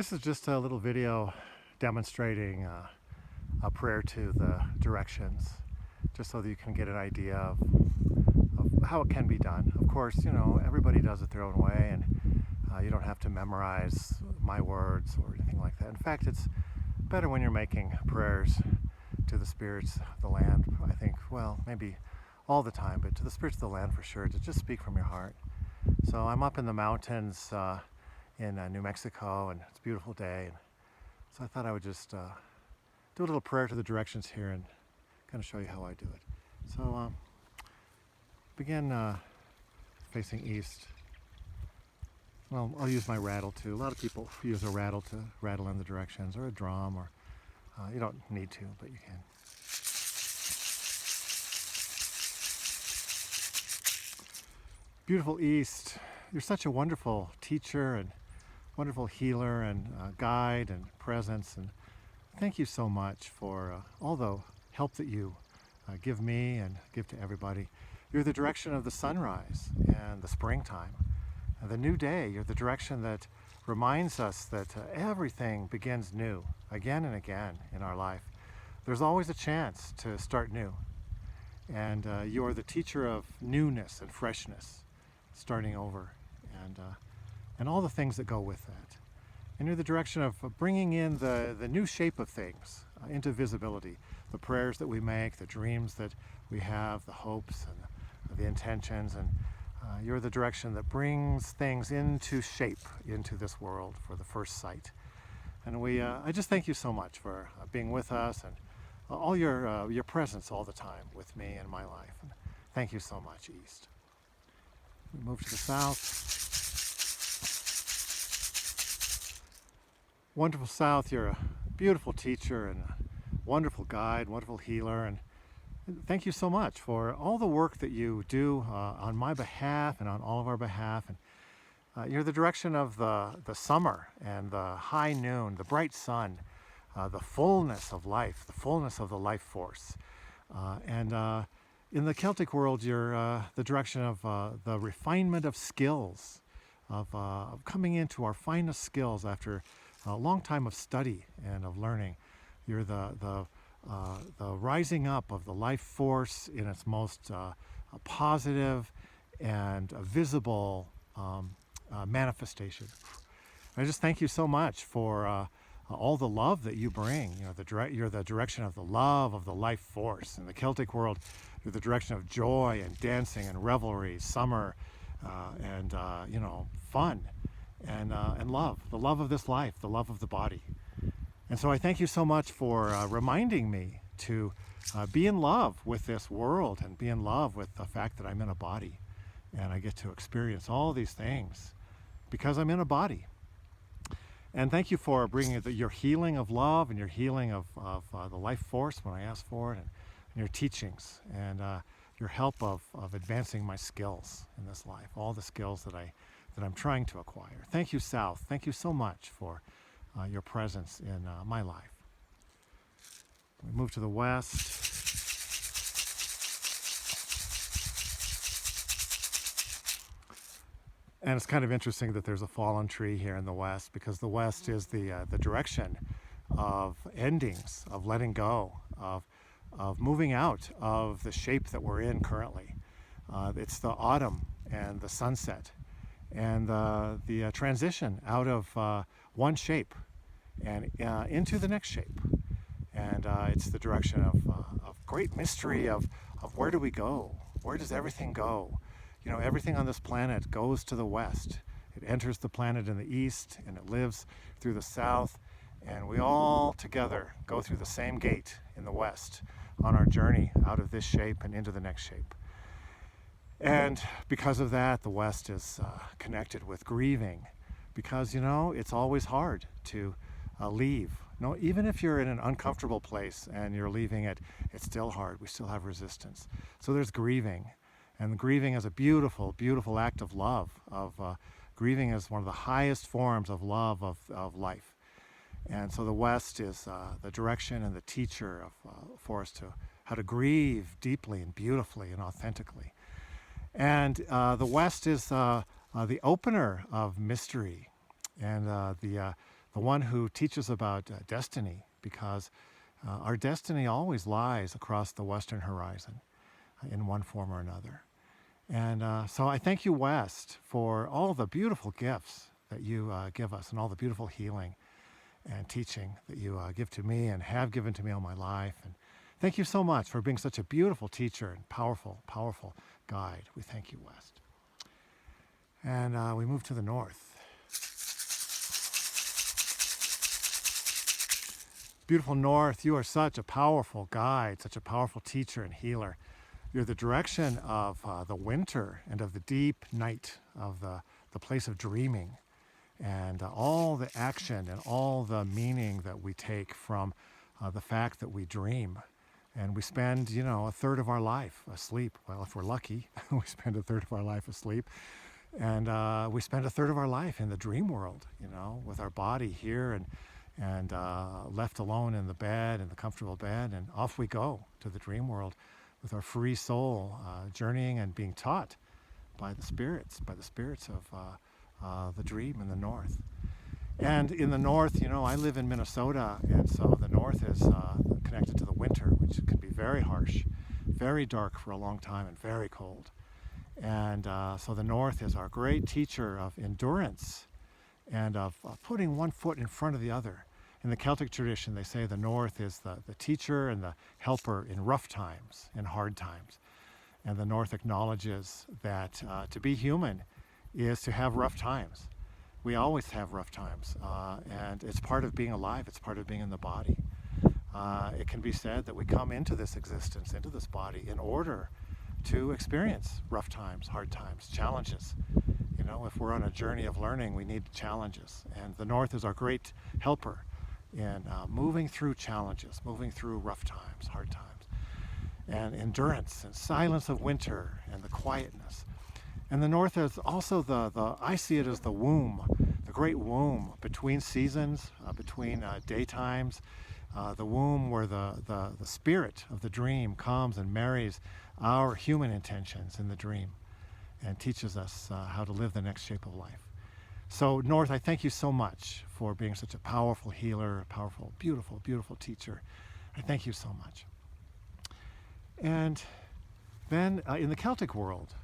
This is just a little video demonstrating a prayer to the directions, just so that you can get an idea of how it can be done. Of course, everybody does it their own way, and you don't have to memorize my words or anything like that. In fact, it's better when you're making prayers to the spirits of the land, I think, well, maybe all the time, but to the spirits of the land for sure, to just speak from your heart. So I'm up in the mountains in New Mexico, and it's a beautiful day, and so I thought I would just do a little prayer to the directions here and kind of show you how I do it. So begin facing east. Well, I'll use my rattle too. A lot of people use a rattle to rattle in the directions, or a drum, or you don't need to, but you can. Beautiful East, you're such a wonderful teacher and wonderful healer and guide and presence, and thank you so much for all the help that you give me and give to everybody. You're the direction of the sunrise and the springtime and the new day. You're the direction that reminds us that everything begins new again and again in our life. There's always a chance to start new, and you're the teacher of newness and freshness, starting over, and all the things that go with that. And you're the direction of bringing in the new shape of things into visibility. The prayers that we make, the dreams that we have, the hopes and the intentions, and you're the direction that brings things into shape into this world for the first sight. And I just thank you so much for being with us and all your presence all the time with me and my life. And thank you so much, East. We move to the south. Wonderful South, you're a beautiful teacher and a wonderful guide, wonderful healer, and thank you so much for all the work that you do on my behalf and on all of our behalf. And you're the direction of the summer and the high noon, the bright sun, the fullness of life, the fullness of the life force. And in the Celtic world, you're the direction of the refinement of skills, of coming into our finest skills after a long time of study and of learning. You're the rising up of the life force in its most positive and visible manifestation. I just thank you so much for all the love that you bring. You're the direction of the love of the life force. In the Celtic world, you're the direction of joy and dancing and revelry, summer, and fun, and love, the love of this life, the love of the body. And so I thank you so much for reminding me to be in love with this world and be in love with the fact that I'm in a body, and I get to experience all these things because I'm in a body. And thank you for bringing your healing of love and your healing of the life force when I ask for it, and your teachings and your help of advancing my skills in this life, all the skills that I'm trying to acquire. Thank you, South. Thank you so much for your presence in my life. We move to the west. And it's kind of interesting that there's a fallen tree here in the west, because the west is the direction of endings, of letting go, of moving out of the shape that we're in currently. It's the autumn and the sunset and the transition out of one shape and into the next shape. And it's the direction of great mystery of where do we go? Where does everything go? Everything on this planet goes to the west. It enters the planet in the east, and it lives through the south, and we all together go through the same gate in the west on our journey out of this shape and into the next shape. And because of that, the west is connected with grieving, because it's always hard to leave. No, even if you're in an uncomfortable place and you're leaving it, it's still hard. We still have resistance. So there's grieving. And grieving is a beautiful, beautiful act of love. Grieving is one of the highest forms of love of life. And so the West is the direction and the teacher for us to how to grieve deeply and beautifully and authentically. And the West is the opener of mystery and the the one who teaches about destiny, because our destiny always lies across the western horizon in one form or another. And so I thank you, West, for all the beautiful gifts that you give us and all the beautiful healing and teaching that you give to me and have given to me all my life. And thank you so much for being such a beautiful teacher and powerful, powerful guide. We thank you, West. And we move to the north. Beautiful north, you are such a powerful guide, such a powerful teacher and healer. You're the direction of the winter and of the deep night, of the place of dreaming, and all the action and all the meaning that we take from the fact that we dream. And we spend, a third of our life asleep. Well, if we're lucky, we spend a third of our life asleep. And we spend a third of our life in the dream world, with our body here and left alone in the bed, in the comfortable bed. And off we go to the dream world with our free soul, journeying and being taught by the spirits of the dream in the north. And in the north, I live in Minnesota, and so the north is connected to the winter, which can be very harsh, very dark for a long time, and very cold. And so the north is our great teacher of endurance and of putting one foot in front of the other. In the Celtic tradition, they say the north is the teacher and the helper in rough times, in hard times. And the north acknowledges that to be human is to have rough times. We always have rough times, and it's part of being alive. It's part of being in the body. It can be said that we come into this existence, into this body, in order to experience rough times, hard times, challenges. If we're on a journey of learning, we need challenges. And the north is our great helper in moving through challenges, moving through rough times, hard times, and endurance and silence of winter and the quietness. And the north is also I see it as the womb, the great womb between seasons, between daytimes, the womb where the spirit of the dream comes and marries our human intentions in the dream and teaches us how to live the next shape of life. So North, I thank you so much for being such a powerful healer, a powerful, beautiful, beautiful teacher. I thank you so much. And then in the Celtic world,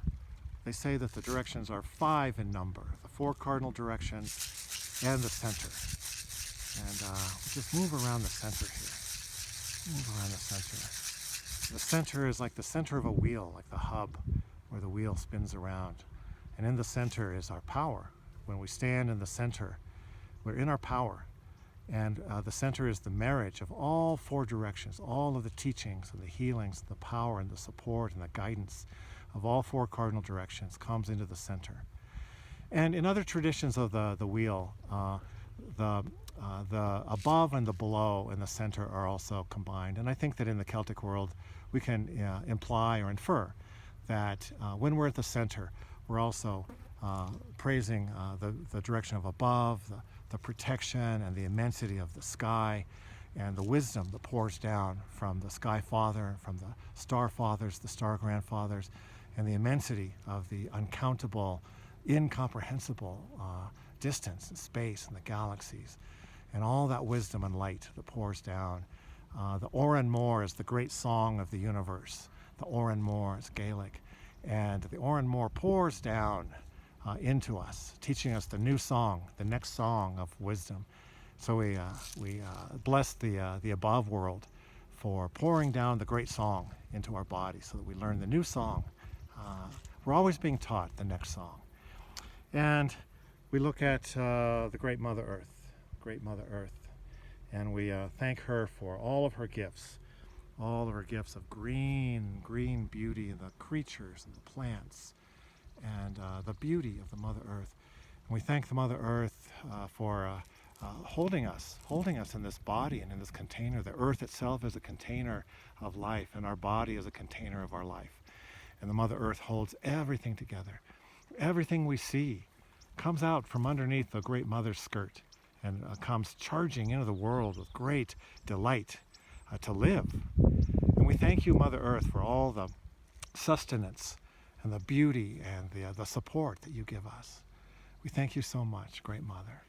they say that the directions are 5 in number, the 4 cardinal directions and the center. And we'll just move around the center here. Move around the center. The center is like the center of a wheel, like the hub where the wheel spins around. And in the center is our power. When we stand in the center, we're in our power. And the center is the marriage of all 4 directions, all of the teachings and the healings, the power and the support and the guidance of all 4 cardinal directions comes into the center. And in other traditions of the wheel, the above and the below and the center are also combined. And I think that in the Celtic world, we can imply or infer that when we're at the center, we're also praising the direction of above, the protection and the immensity of the sky, and the wisdom that pours down from the Sky Father, from the Star Fathers, the Star Grandfathers, and the immensity of the uncountable, incomprehensible distance and space and the galaxies, and all that wisdom and light that pours down. The Oran Mor is the great song of the universe. The Oran Mor is Gaelic, and the Oran Mor pours down into us, teaching us the new song, the next song of wisdom. So we bless the above world for pouring down the great song into our body so that we learn the new song. We're always being taught the next song. And we look at the great Mother Earth, and we thank her for all of her gifts of green beauty, and the creatures and the plants, and the beauty of the Mother Earth. And we thank the Mother Earth for holding us in this body and in this container. The earth itself is a container of life, and our body is a container of our life. And the Mother Earth holds everything together. Everything we see comes out from underneath the great Mother's skirt and comes charging into the world with great delight to live. And we thank you, Mother Earth, for all the sustenance and the beauty and the support that you give us. We thank you so much, Great Mother.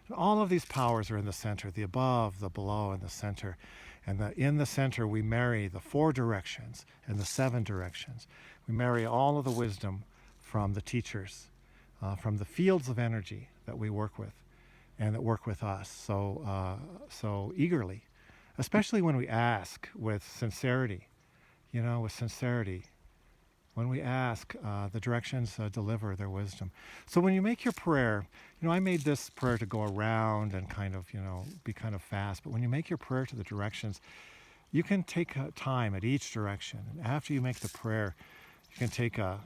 And all of these powers are in the center, the above, the below, and the center. And in the center, we marry the 4 directions and the 7 directions. We marry all of the wisdom from the teachers, from the fields of energy that we work with and that work with us so eagerly, especially when we ask with sincerity, with sincerity. When we ask, the directions deliver their wisdom. So when you make your prayer, I made this prayer to go around and kind of, be kind of fast. But when you make your prayer to the directions, you can take time at each direction. And after you make the prayer, you can take a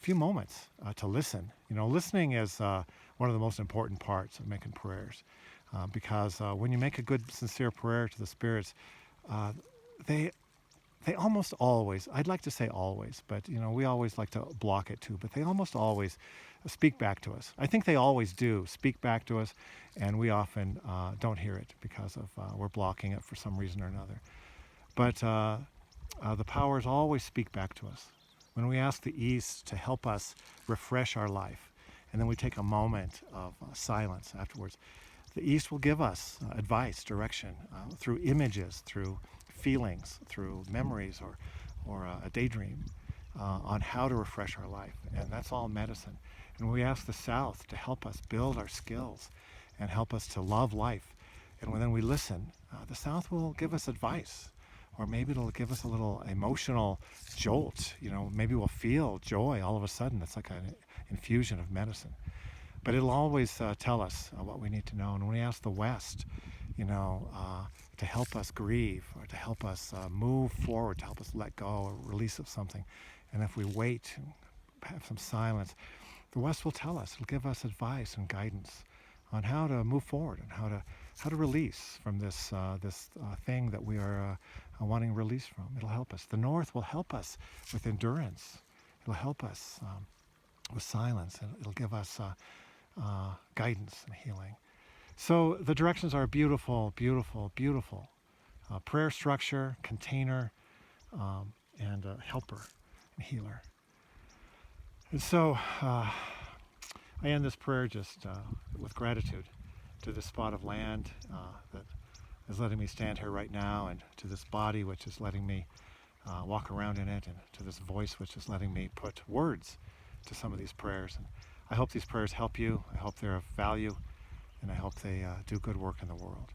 few moments to listen. Listening is one of the most important parts of making prayers, because when you make a good, sincere prayer to the spirits, they almost always, I'd like to say always, but we always like to block it too, but they almost always speak back to us. I think they always do speak back to us, and we often don't hear it because of we're blocking it for some reason or another. But the powers always speak back to us. When we ask the East to help us refresh our life, and then we take a moment of silence afterwards, the East will give us advice, direction, through images, through feelings, through memories, or a daydream, on how to refresh our life. And that's all medicine. And we ask the South to help us build our skills and help us to love life. And when then we listen, the South will give us advice, or maybe it'll give us a little emotional jolt. Maybe we'll feel joy all of a sudden. It's like an infusion of medicine. But it'll always tell us what we need to know. And when we ask the West, to help us grieve, or to help us move forward, to help us let go or release of something, and if we wait and have some silence, the West will tell us. It'll give us advice and guidance on how to move forward and how to release from this thing that we are wanting release from. It'll help us. The North will help us with endurance. It'll help us with silence, and it'll give us guidance and healing. So the directions are beautiful, beautiful, beautiful. Prayer structure, container, and helper and healer. And so I end this prayer just with gratitude to this spot of land that is letting me stand here right now, and to this body which is letting me walk around in it, and to this voice which is letting me put words to some of these prayers. And I hope these prayers help you. I hope they're of value, and I hope they do good work in the world.